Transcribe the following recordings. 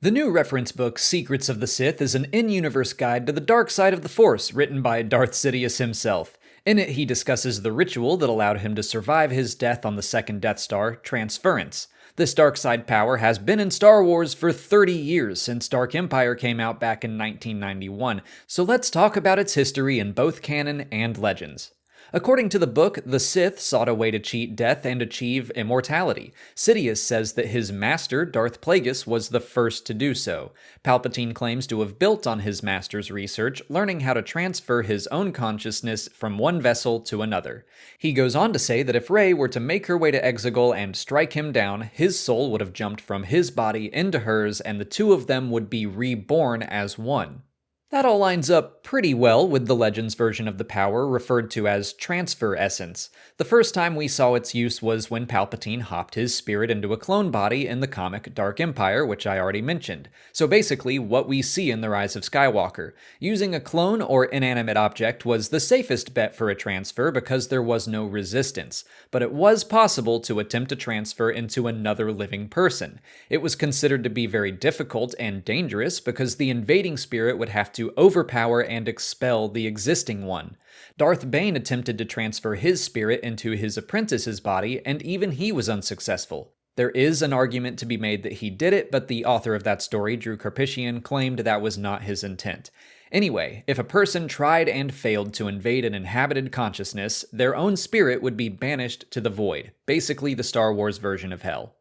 The new reference book, Secrets of the Sith, is an in-universe guide to the dark side of the Force, written by Darth Sidious himself. In it, he discusses the ritual that allowed him to survive his death on the second Death Star, transference. This dark side power has been in Star Wars for 30 years, since Dark Empire came out back in 1991, so let's talk about its history in both canon and legends. According to the book, the Sith sought a way to cheat death and achieve immortality. Sidious says that his master, Darth Plagueis, was the first to do so. Palpatine claims to have built on his master's research, learning how to transfer his own consciousness from one vessel to another. He goes on to say that if Rey were to make her way to Exegol and strike him down, his soul would have jumped from his body into hers, and the two of them would be reborn as one. That all lines up pretty well with the Legends version of the power, referred to as transfer essence. The first time we saw its use was when Palpatine hopped his spirit into a clone body in the comic Dark Empire, which I already mentioned. So basically, what we see in The Rise of Skywalker. Using a clone or inanimate object was the safest bet for a transfer because there was no resistance, but it was possible to attempt a transfer into another living person. It was considered to be very difficult and dangerous because the invading spirit would have to overpower and expel the existing one. Darth Bane attempted to transfer his spirit into his apprentice's body, and even he was unsuccessful. There is an argument to be made that he did it, but the author of that story, Drew Karpyshyn, claimed that was not his intent. Anyway, if a person tried and failed to invade an inhabited consciousness, their own spirit would be banished to the void, basically the Star Wars version of hell.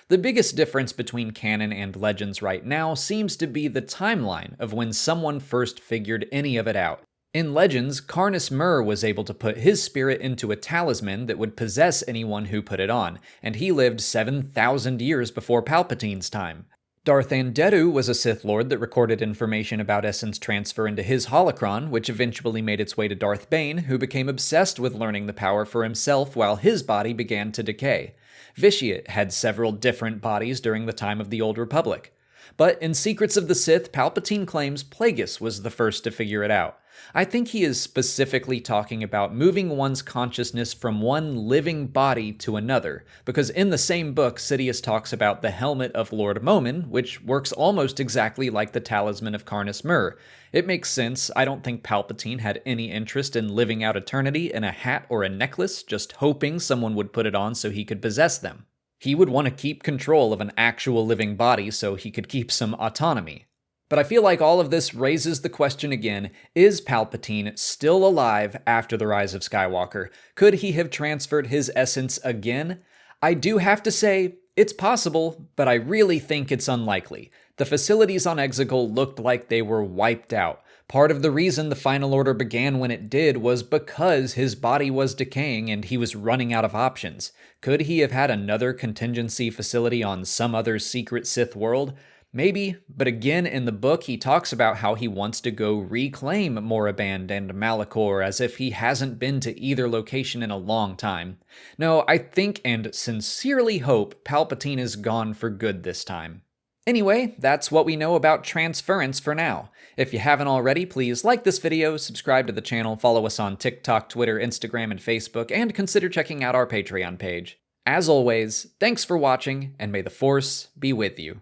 The biggest difference between canon and legends right now seems to be the timeline of when someone first figured any of it out. In Legends, Carnus Mur was able to put his spirit into a talisman that would possess anyone who put it on, and he lived 7,000 years before Palpatine's time. Darth Anderu was a Sith Lord that recorded information about essence transfer into his holocron, which eventually made its way to Darth Bane, who became obsessed with learning the power for himself while his body began to decay. Vitiate had several different bodies during the time of the Old Republic. But in Secrets of the Sith, Palpatine claims Plagueis was the first to figure it out. I think he is specifically talking about moving one's consciousness from one living body to another, because in the same book, Sidious talks about the helmet of Lord Momin, which works almost exactly like the talisman of Carnus Mur. It makes sense. I don't think Palpatine had any interest in living out eternity in a hat or a necklace, just hoping someone would put it on so he could possess them. He would want to keep control of an actual living body so he could keep some autonomy. But I feel like all of this raises the question again, is Palpatine still alive after the Rise of Skywalker? Could he have transferred his essence again? I do have to say, it's possible, but I really think it's unlikely. The facilities on Exegol looked like they were wiped out. Part of the reason the Final Order began when it did was because his body was decaying and he was running out of options. Could he have had another contingency facility on some other secret Sith world? Maybe, but again in the book he talks about how he wants to go reclaim Moraband and Malachor as if he hasn't been to either location in a long time. No, I think and sincerely hope Palpatine is gone for good this time. Anyway, that's what we know about transference for now. If you haven't already, please like this video, subscribe to the channel, follow us on TikTok, Twitter, Instagram, and Facebook, and consider checking out our Patreon page. As always, thanks for watching, and may the Force be with you.